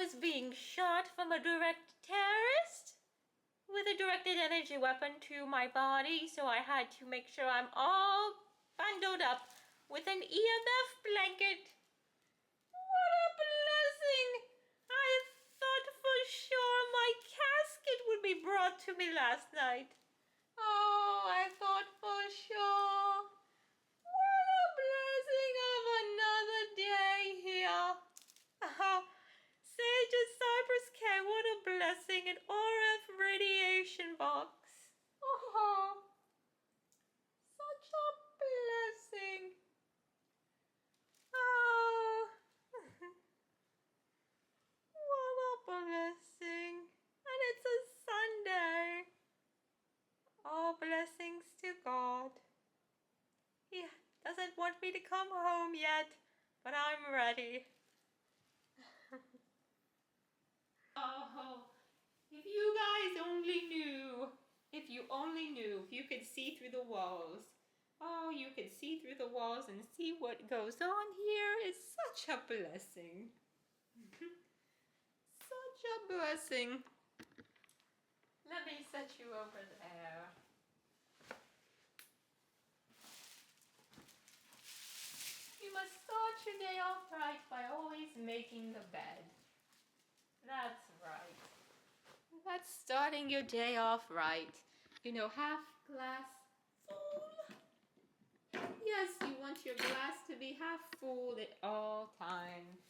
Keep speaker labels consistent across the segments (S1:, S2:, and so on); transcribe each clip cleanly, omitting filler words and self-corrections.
S1: was being shot from a direct terrorist with a directed energy weapon to my body, so I had to make sure I'm all bundled up with an EMF blanket. What a blessing! I thought for sure my casket would be brought to me last night. Oh, I thought for sure. What a blessing of another day here. Oh, Sage of Cypress K, what a blessing. An RF radiation box. Oh, such a blessing. Oh, what a blessing. And it's a Sunday. All blessings to God. He doesn't want me to come home yet, but I'm ready. Oh, if you guys only knew, if you could see through the walls. Oh, you could see through the walls and see what goes on here. It's such a blessing. Such a blessing. Let me set you over there. You must start your day off right by always making the bed. That's right. That's starting your day off right. You know, half glass full. Yes, you want your glass to be half full at all times.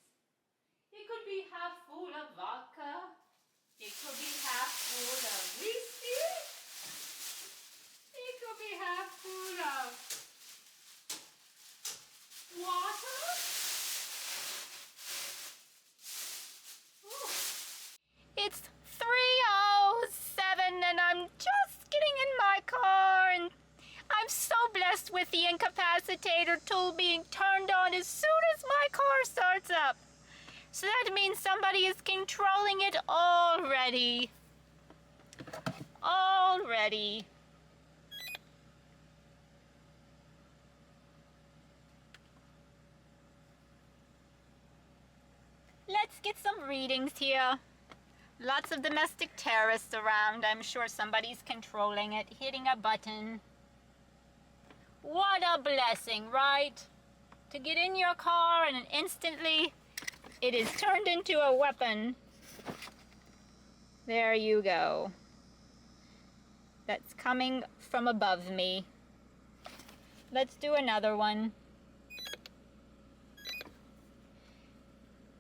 S1: It could be half full of vodka. It could be half full of whiskey. It could be half full of water. Ooh. It's 3:07 and I'm just getting in my car, and I'm so blessed with the incapacitator tool being turned on as soon as my car starts up. So that means somebody is controlling it already. Already. Let's get some readings here. Lots of domestic terrorists around. I'm sure somebody's controlling it, hitting a button. What a blessing, right? To get in your car and instantly it is turned into a weapon. There you go. That's coming from above me. Let's do another one.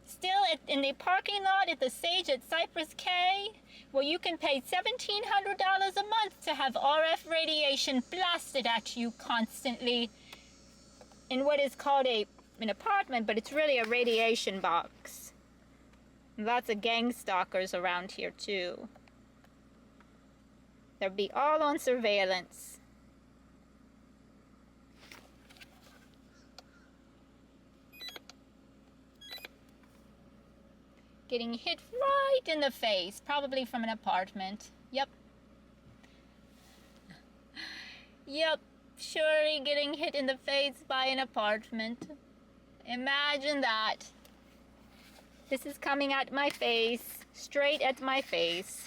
S1: Still in the parking lot at the Sage at Cypress K, where you can pay $1,700 a month to have RF radiation blasted at you constantly in what is called an apartment, but it's really a radiation box. Lots of gang stalkers around here too. They'll be all on surveillance. Getting hit right in the face, probably from an apartment. Yep. Yep, surely getting hit in the face by an apartment. Imagine that. This is coming at my face, straight at my face.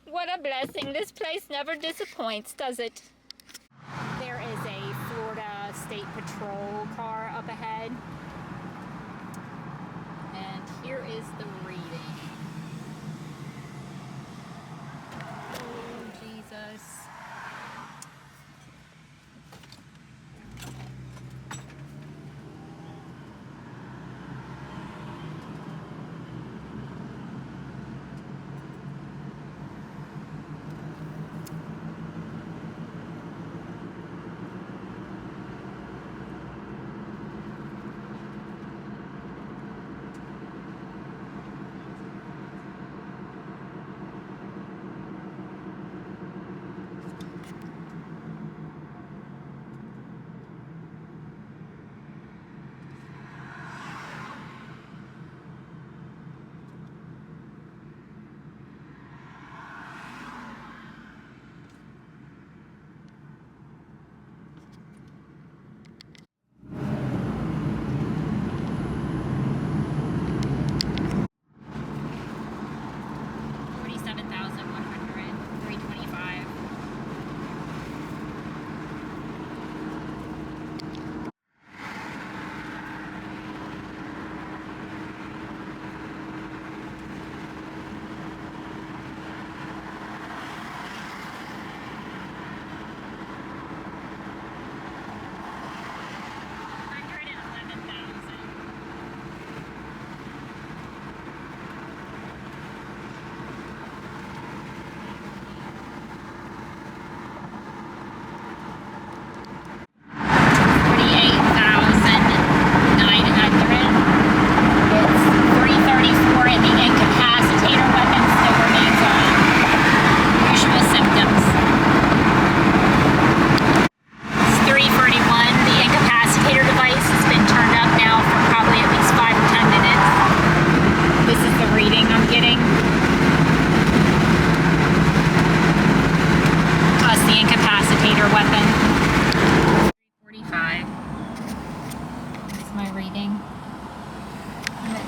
S1: What a blessing. This place never disappoints, does it? There is a Florida State Patrol car up ahead. And here is the reading. Oh, Jesus.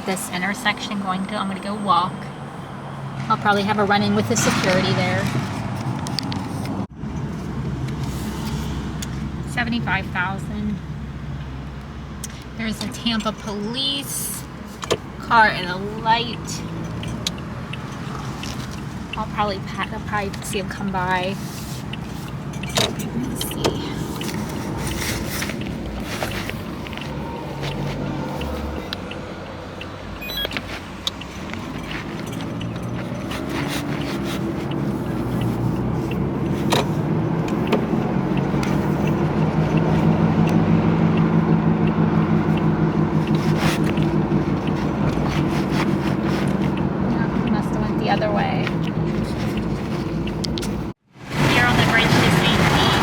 S2: this intersection I'm gonna go walk. I'll probably have a run-in with the security there. 75,000. There's a Tampa police car at a light. I'll probably see him come by. Let's see. The other way. Here on the bridge to St. Pete.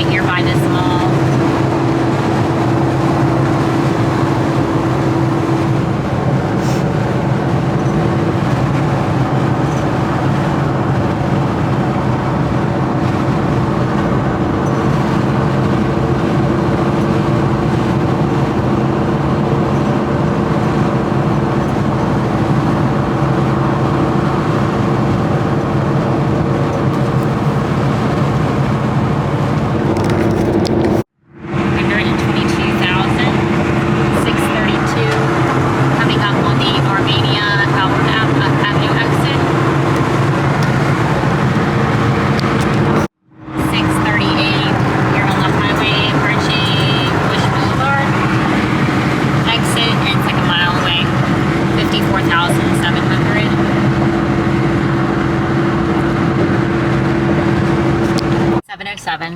S2: point here by this mall.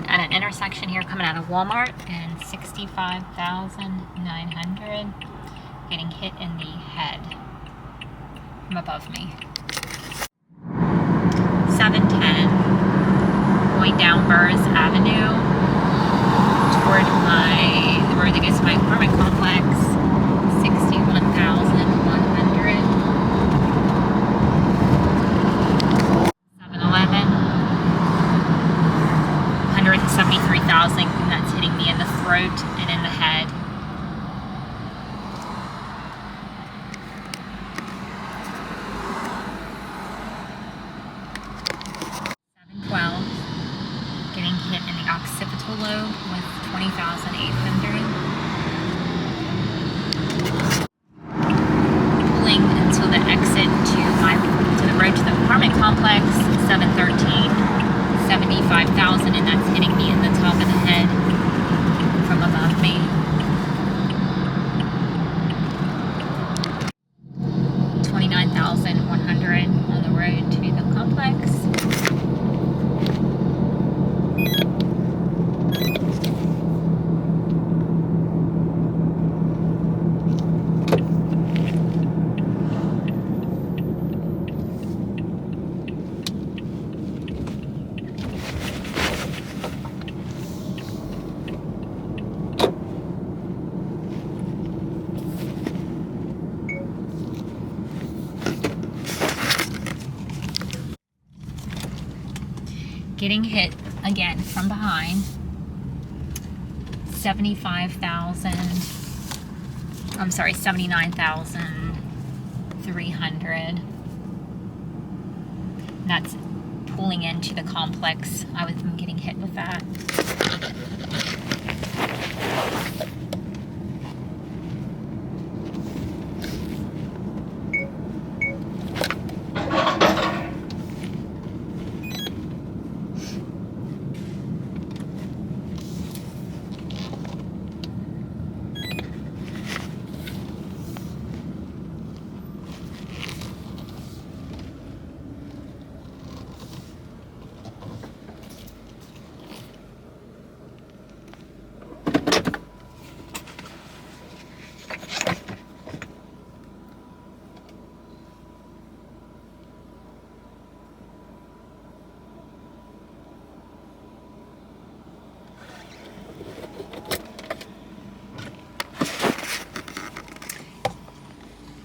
S2: At an intersection here coming out of Walmart, and 65,900, getting hit in the head from above me. 710 going down Burrs Avenue toward the road that gets to my apartment complex. 61,100. 7-Eleven. 173,000, and that's hitting me in the throat and in the head. Getting hit in the occipital lobe with 20,800. Pulling until the exit to the road to the apartment complex. 713, 75,000, and that's hitting me in the top of the head from above me. 29,100 on the road to the complex. Getting hit again from behind. 79,300. That's pulling into the complex. I was getting hit with that.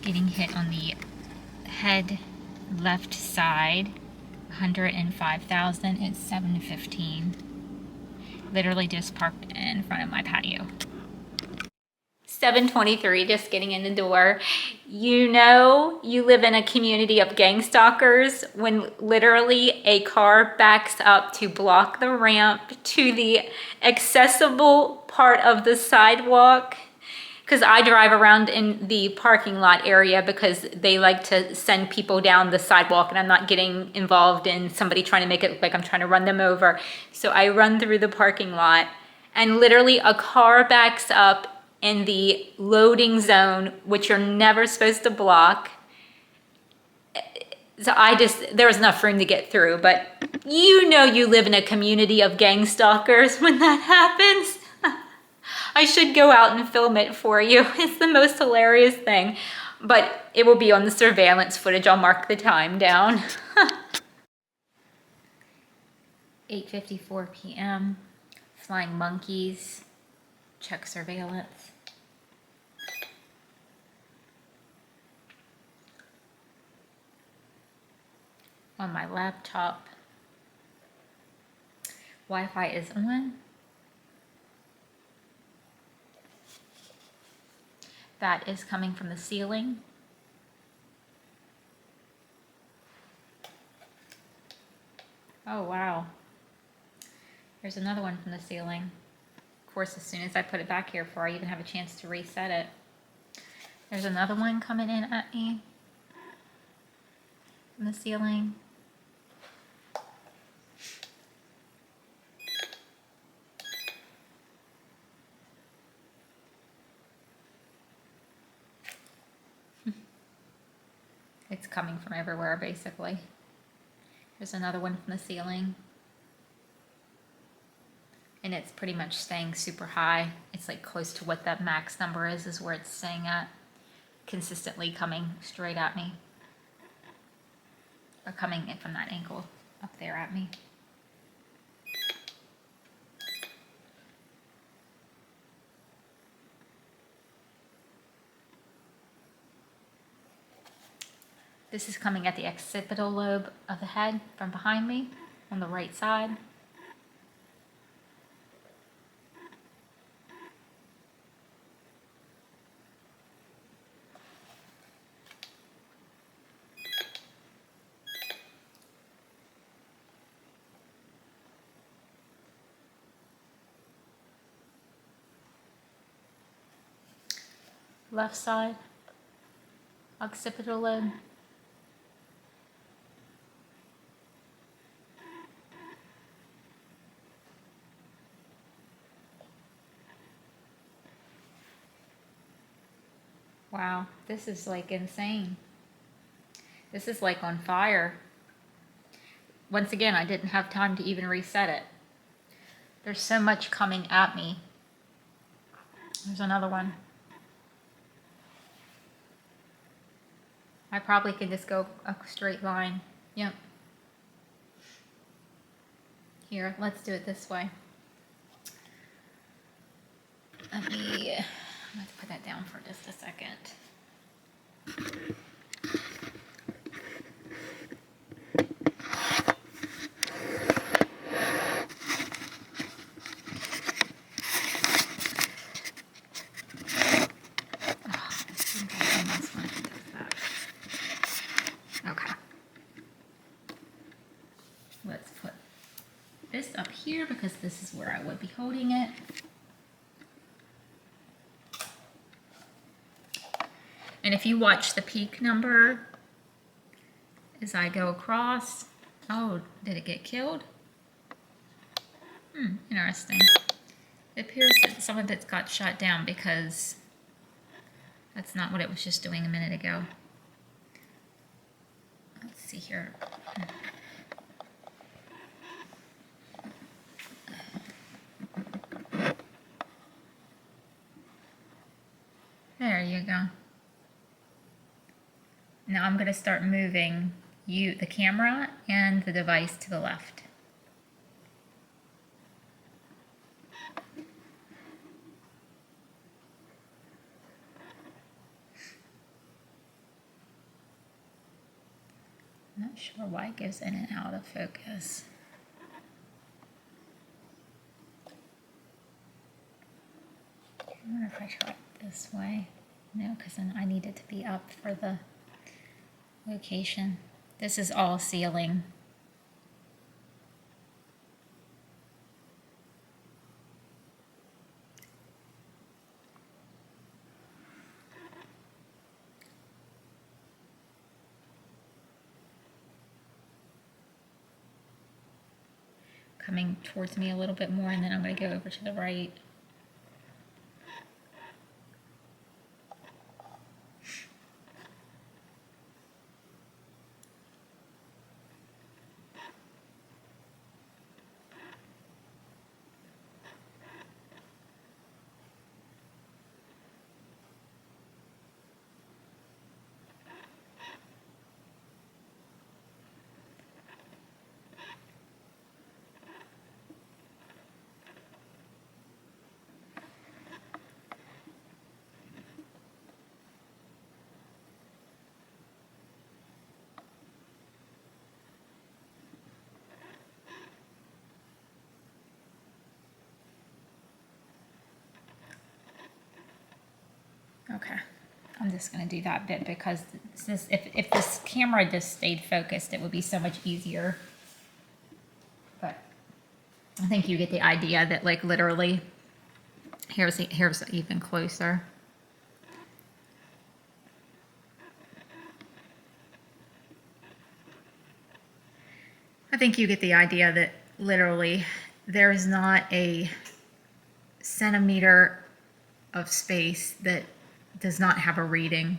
S2: Getting hit on the head left side, 105,000. It's 7:15. Literally just parked in front of my patio. 7:23, just getting in the door. You know you live in a community of gang stalkers when literally a car backs up to block the ramp to the accessible part of the sidewalk. Because I drive around in the parking lot area because they like to send people down the sidewalk and I'm not getting involved in somebody trying to make it look like I'm trying to run them over. So I run through the parking lot and literally a car backs up in the loading zone, which you're never supposed to block. So there was enough room to get through, but you know you live in a community of gang stalkers when that happens. I should go out and film it for you. It's the most hilarious thing, but it will be on the surveillance footage. I'll mark the time down. 8:54 p.m. flying monkeys. Check surveillance. On my laptop. Wi-Fi is on. That is coming from the ceiling. Oh, wow. There's another one from the ceiling. Of course, as soon as I put it back here before I even have a chance to reset it. There's another one coming in at me from the ceiling. It's coming from everywhere, basically. There's another one from the ceiling. And it's pretty much staying super high. It's like close to what that max number is where it's staying at. Consistently coming straight at me. Or coming in from that angle up there at me. This is coming at the occipital lobe of the head from behind me on the right side. Left side, occipital lobe. Wow, this is like insane. This is like on fire. Once again, I didn't have time to even reset it. There's so much coming at me. There's another one. I probably could just go a straight line. Yep. Here, let's do it this way. Let's put that down for just a second. Okay. Let's put this up here because this is where I would be holding it. And if you watch the peak number as I go across, oh, did it get killed? Interesting. It appears that some of it got shot down because that's not what it was just doing a minute ago. Let's see here. There you go. Now I'm going to start moving the camera and the device to the left. I'm not sure why it goes in and out of focus. I wonder if I try it this way. No, because then I need it to be up for the location. This is all ceiling. Coming towards me a little bit more, and then I'm going to go over to the right. Okay. I'm just going to do that bit because if this camera just stayed focused, it would be so much easier. But I think you get the idea that, like, literally, here's even closer. I think you get the idea that literally there's not a centimeter of space that does not have a reading.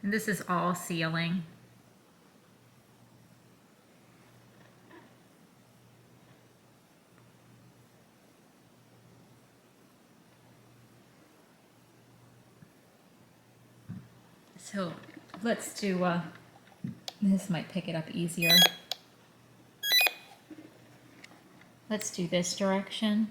S2: And this is all ceiling. So let's do, this might pick it up easier. Let's do this direction.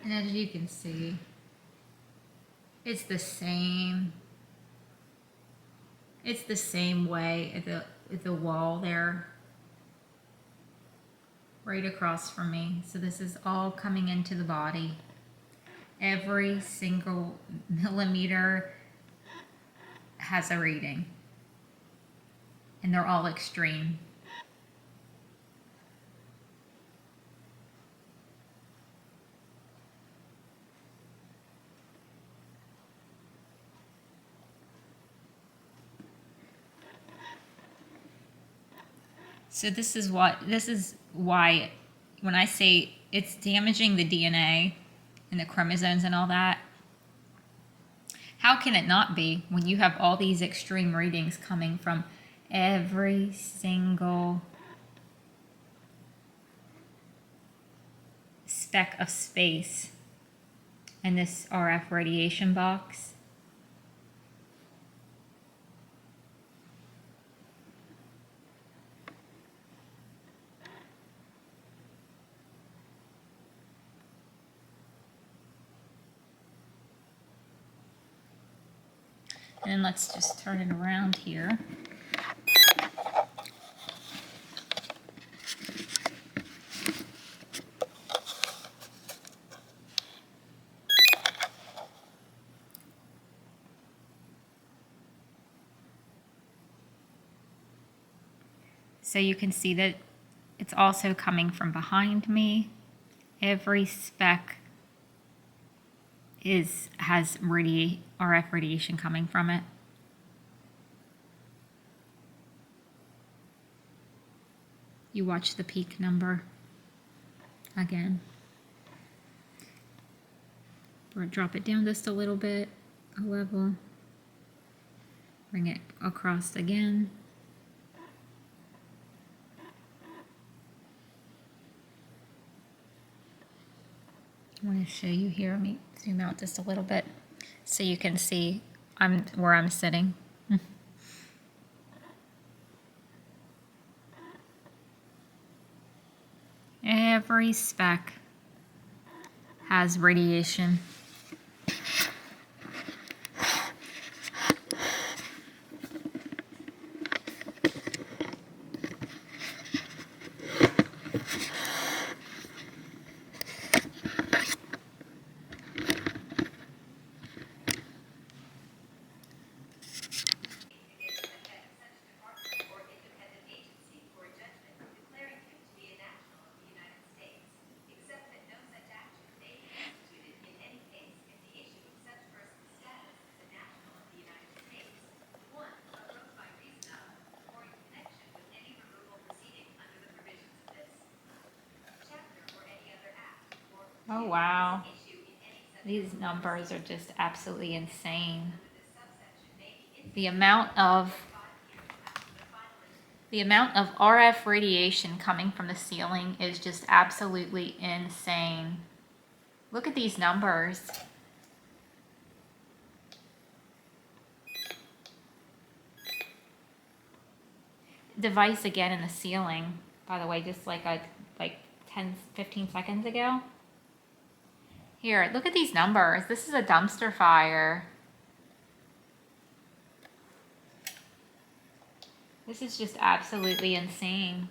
S2: And as you can see, it's the same way at the wall there, right across from me. So this is all coming into the body. Every single millimeter has a reading, and they're all extreme. So this is why when I say it's damaging the DNA and the chromosomes and all that, how can it not be when you have all these extreme readings coming from every single speck of space in this RF radiation box? And let's just turn it around here. So you can see that it's also coming from behind me. Every speck has RF radiation coming from it. You watch the peak number again. Or drop it down just a little bit, a level. Bring it across again. I want to show you here. Let me zoom out just a little bit so you can see where I'm sitting. Every speck has radiation. Oh, wow. These numbers are just absolutely insane. The amount of RF radiation coming from the ceiling is just absolutely insane. Look at these numbers. Device again in the ceiling, by the way, just like 10-15 seconds ago. Here, look at these numbers. This is a dumpster fire. This is just absolutely insane.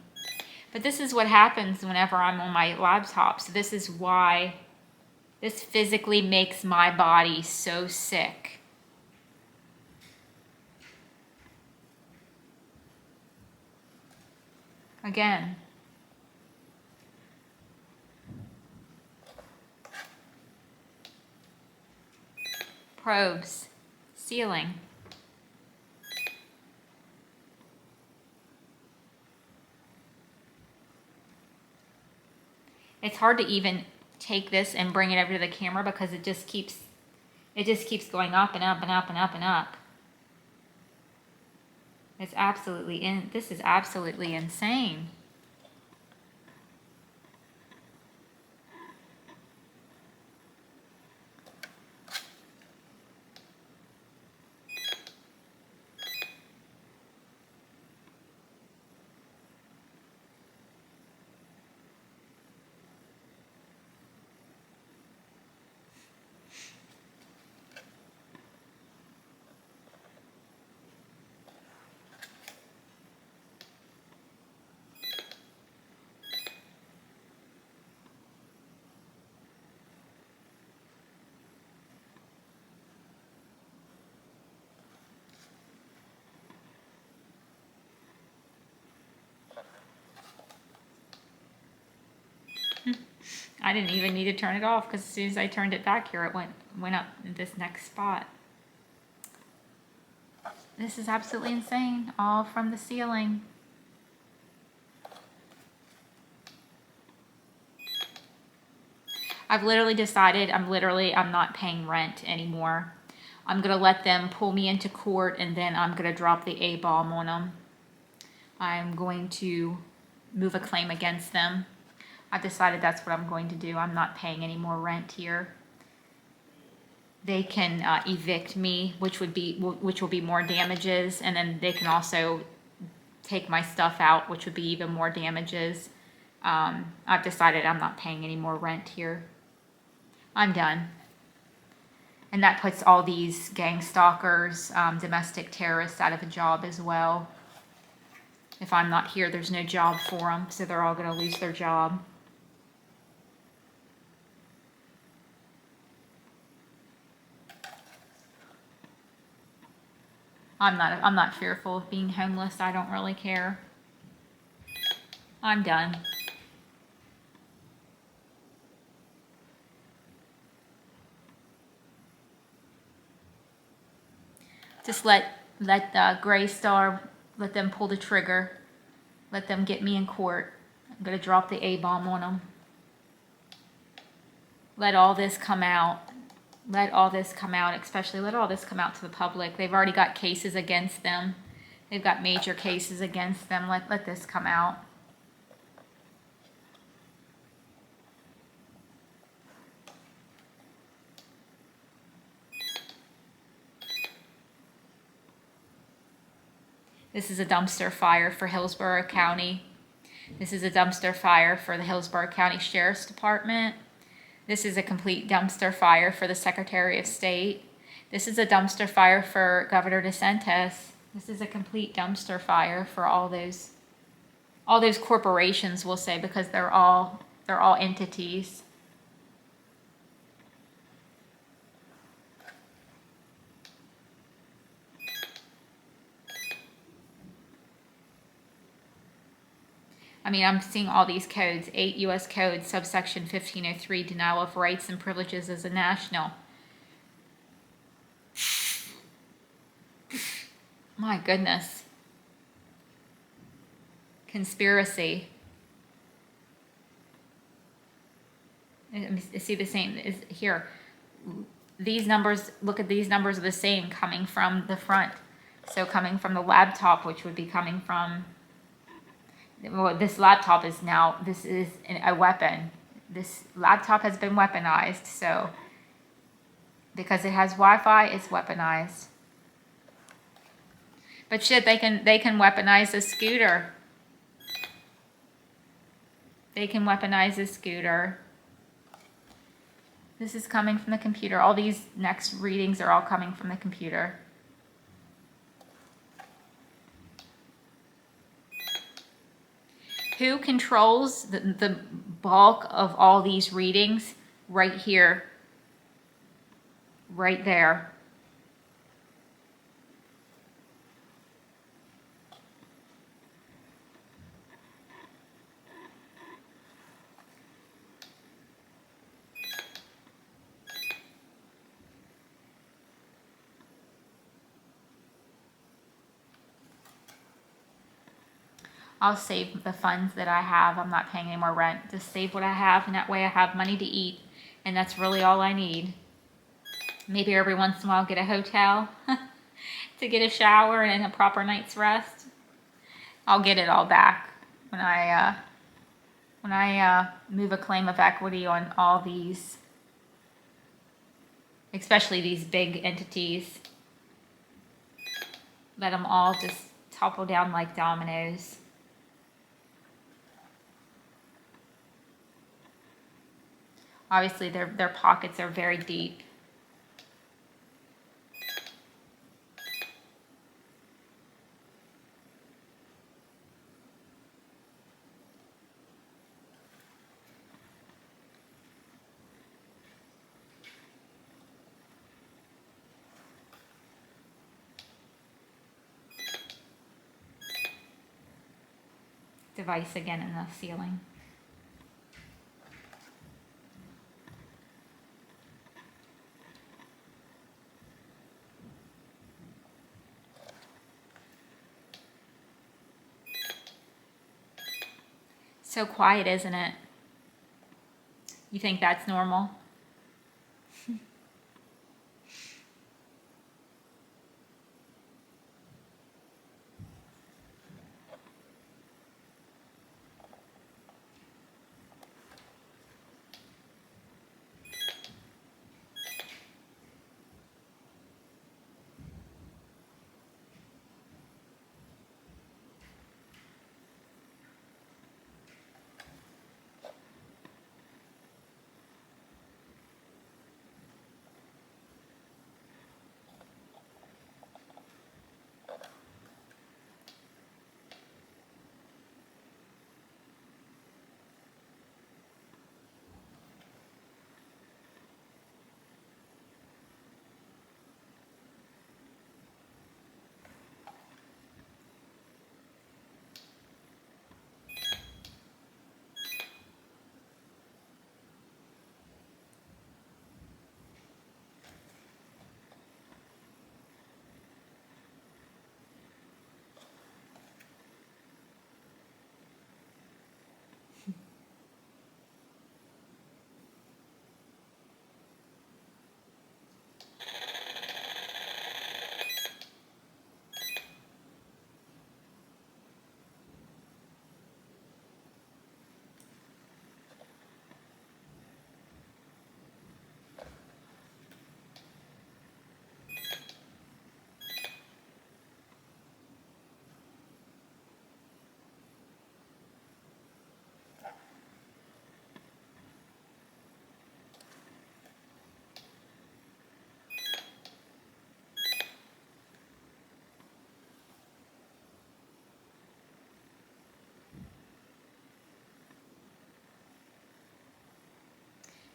S2: But this is what happens whenever I'm on my laptop. So this is why this physically makes my body so sick. Again. Probes. Ceiling. It's hard to even take this and bring it over to the camera because it just keeps going up and up and up and up and up. It's absolutely this is absolutely insane. I didn't even need to turn it off because as soon as I turned it back here, it went up in this next spot. This is absolutely insane, all from the ceiling. I've literally decided I'm not paying rent anymore. I'm gonna let them pull me into court and then I'm gonna drop the A-bomb on them. I'm going to move a claim against them. I've decided that's what I'm going to do. I'm not paying any more rent here. They can evict me, which will be more damages, and then they can also take my stuff out, which would be even more damages. I've decided I'm not paying any more rent here. I'm done. And that puts all these gang stalkers, domestic terrorists out of a job as well. If I'm not here, there's no job for them, so they're all going to lose their job. I'm not fearful of being homeless. I don't really care. I'm done. Just let Gray Star, let them pull the trigger. Let them get me in court. I'm going to drop the A-bomb on them. Let all this come out. Let all this come out, especially let all this come out to the public. They've already got cases against them. They've got major cases against them. Let this come out. This is a dumpster fire for Hillsborough County. This is a dumpster fire for the Hillsborough County Sheriff's Department. This is a complete dumpster fire for the Secretary of State. This is a dumpster fire for Governor DeSantis. This is a complete dumpster fire for all those corporations, we'll say, because they're all entities. I mean, I'm seeing all these codes. 8 U.S. Code, subsection 1503, denial of rights and privileges as a national. My goodness. Conspiracy. See the same is here. These numbers, look at these numbers are the same coming from the front. So coming from the laptop, which would be coming from, well, this laptop is now, this is a weapon. This laptop has been weaponized, so because it has Wi-Fi, it's weaponized. But shit, they can weaponize a scooter. They can weaponize a scooter. This is coming from the computer. All these next readings are all coming from the computer. Who controls the bulk of all these readings? Right here. Right there. I'll save the funds that I have. I'm not paying any more rent. Just save what I have, and that way I have money to eat. And that's really all I need. Maybe every once in a while get a hotel to get a shower and a proper night's rest. I'll get it all back when I move a claim of equity on all these, especially these big entities. Let them all just topple down like dominoes. Obviously, their pockets are very deep. Device again in the ceiling. So quiet, isn't it? You think that's normal?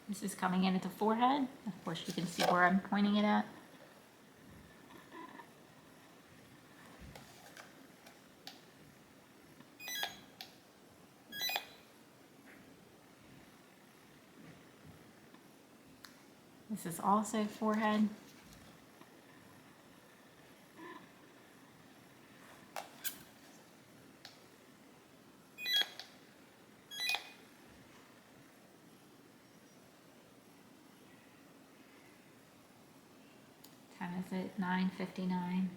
S2: This is coming in at the forehead. Of course, you can see where I'm pointing it at. This is also forehead. Time is it? 9:59.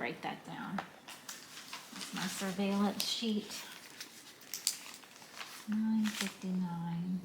S2: write that down. It's my surveillance sheet. 9:59.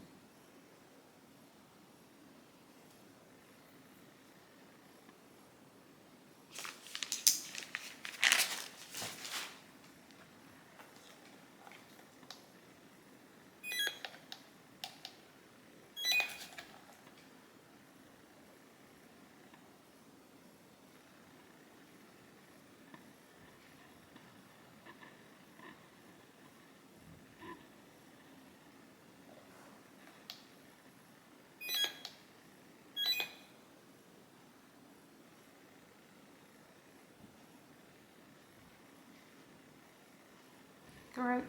S2: Throat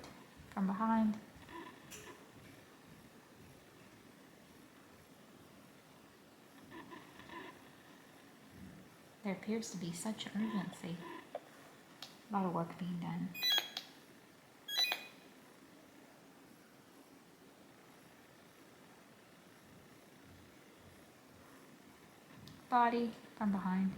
S2: from behind. There appears to be such urgency. A lot of work being done. Body from behind.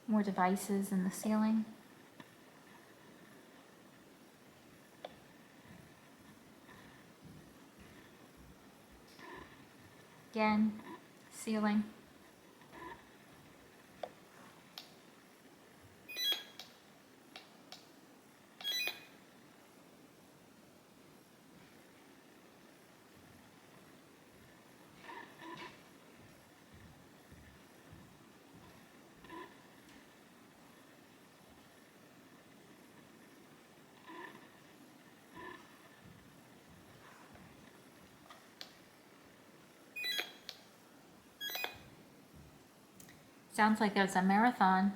S2: More devices in the ceiling. Again, ceiling. Sounds like there's a marathon.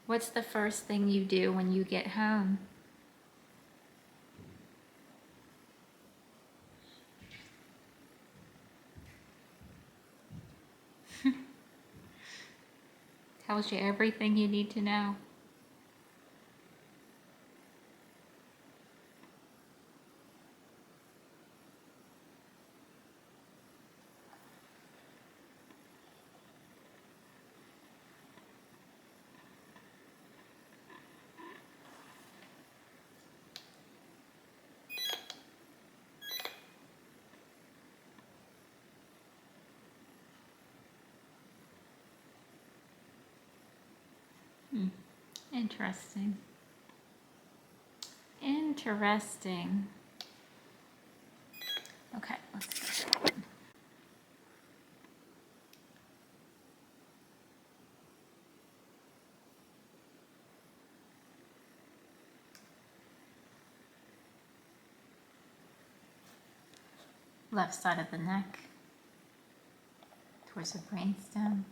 S2: What's the first thing you do when you get home? Tells you everything you need to know. Interesting. Interesting. Okay, let's go. Left side of the neck towards the brainstem.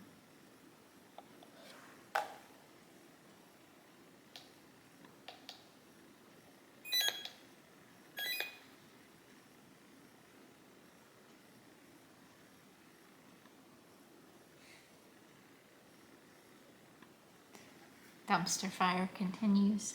S2: Dumpster fire continues.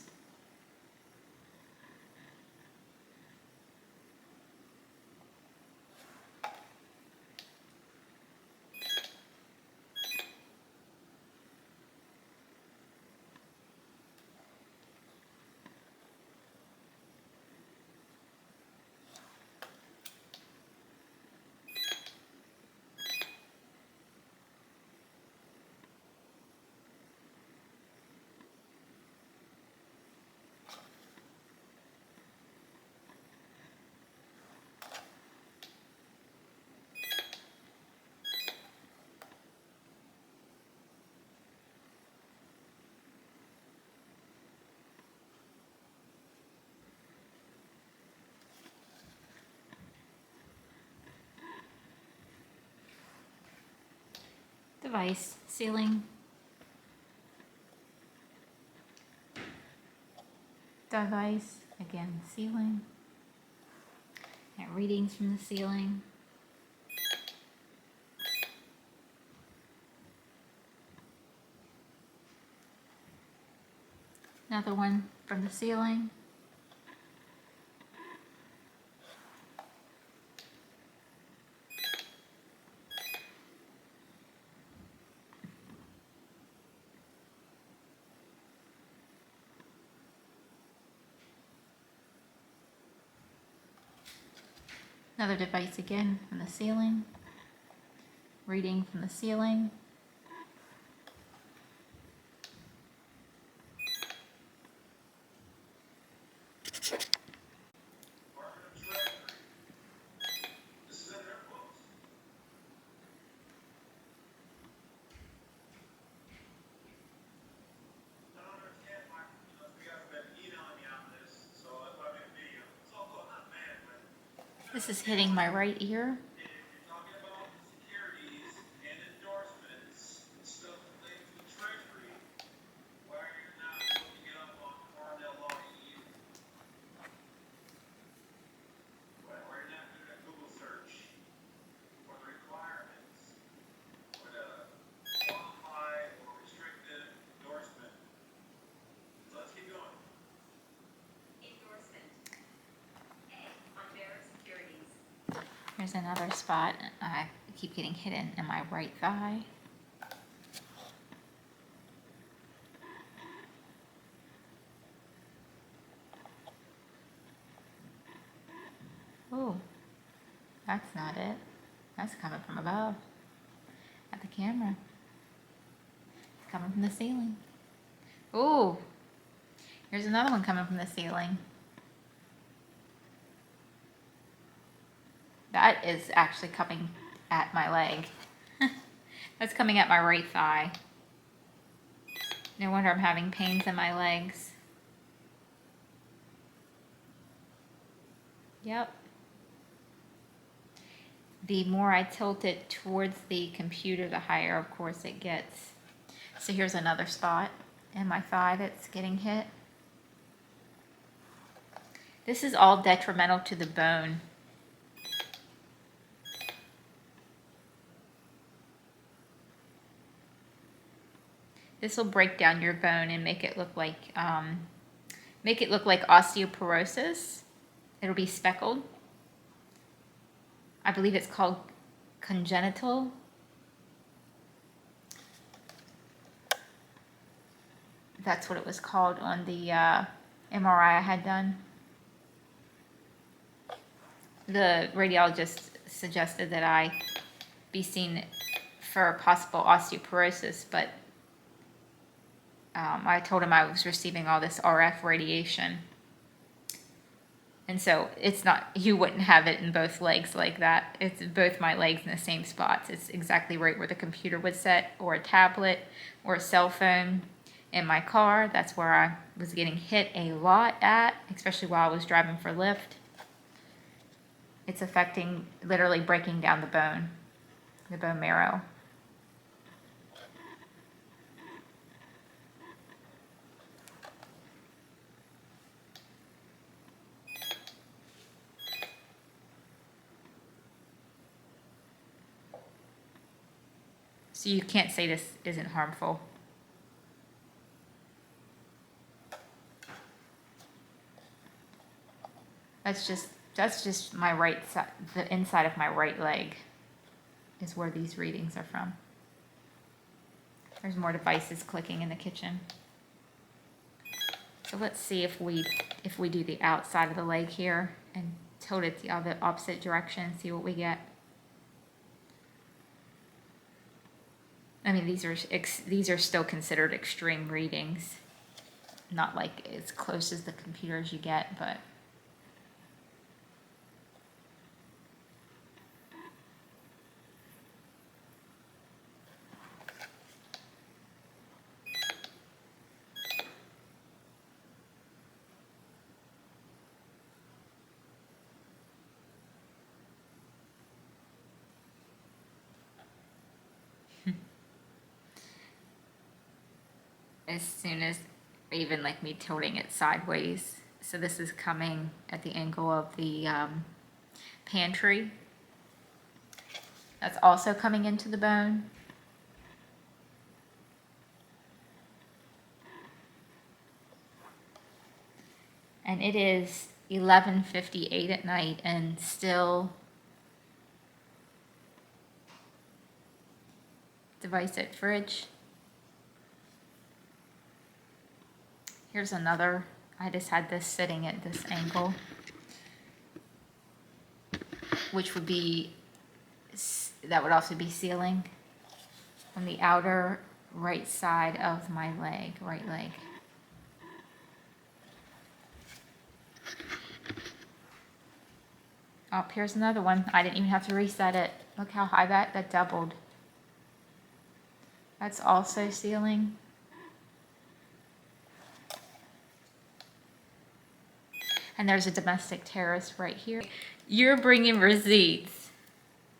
S2: device, ceiling, device, again, ceiling, and readings from the ceiling. Another one from the ceiling. Another device again from the ceiling. Reading from the ceiling. This is hitting my right ear. There's another spot. I keep getting hit in my right thigh. Oh, that's not it. That's coming from above at the camera. It's coming from the ceiling. Oh, here's another one coming from the ceiling. That is actually coming at my leg. That's coming at my right thigh. No wonder I'm having pains in my legs. Yep. The more I tilt it towards the computer, the higher, of course, it gets. So here's another spot in my thigh that's getting hit. This is all detrimental to the bone. This will break down your bone and make it look like osteoporosis. It'll be speckled. I believe it's called congenital. That's what it was called on the MRI I had done. The radiologist suggested that I be seen for possible osteoporosis, but I told him I was receiving all this RF radiation. And so it's not, you wouldn't have it in both legs like that. It's both my legs in the same spots. It's exactly right where the computer was set, or a tablet, or a cell phone. In my car, that's where I was getting hit a lot at, especially while I was driving for Lyft. It's affecting, literally breaking down the bone marrow. So you can't say this isn't harmful. That's just my right side, the inside of my right leg is where these readings are from. There's more devices clicking in the kitchen. So let's see if we do the outside of the leg here and tilt it the opposite direction, see what we get. I mean, these are still considered extreme readings. Not like as close as the computer as you get, but as soon as, even like me tilting it sideways. So this is coming at the angle of the pantry. That's also coming into the bone. And it is 11:58 at night and still device at fridge. Here's another. I just had this sitting at this angle, which would be, that would also be sealing on the outer right side of my leg, right leg. Oh, here's another one. I didn't even have to reset it. Look how high that doubled. That's also sealing. And there's a domestic terrorist right here. You're bringing receipts.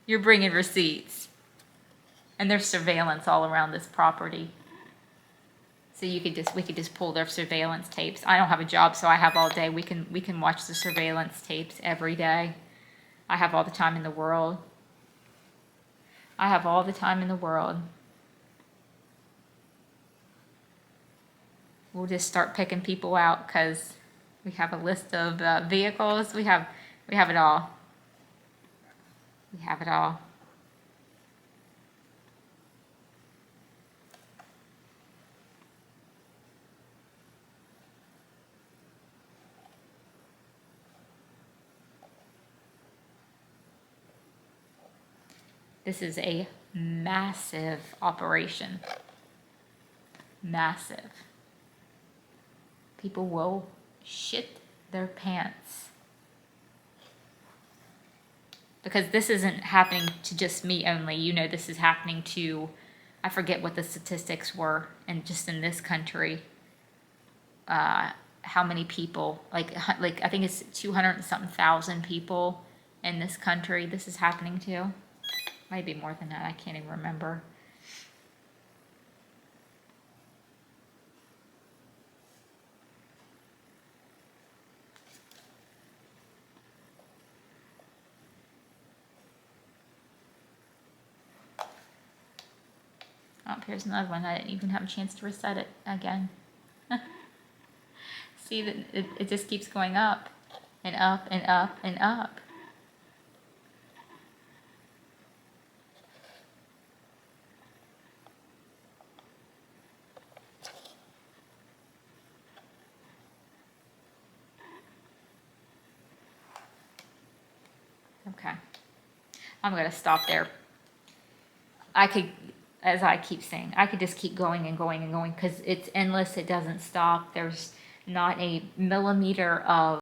S2: You're bringing receipts. And there's surveillance all around this property. So we could just pull their surveillance tapes. I don't have a job, so I have all day. We can watch the surveillance tapes every day. I have all the time in the world. I have all the time in the world. We'll just start picking people out because we have a list of vehicles. We have it all. We have it all. This is a massive operation. Massive. People will shit their pants. Because this isn't happening to just me only. You know, this is happening to, I forget what the statistics were, and just in this country, how many people, like I think it's 200 and something thousand people in this country this is happening to. Might be more than that, I can't even remember. Oh, here's another one. I didn't even have a chance to reset it again. See that it just keeps going up and up and up and up. Okay, I'm gonna stop there. I could, as I keep saying, I could just keep going and going and going because it's endless. It doesn't stop. There's not a millimeter of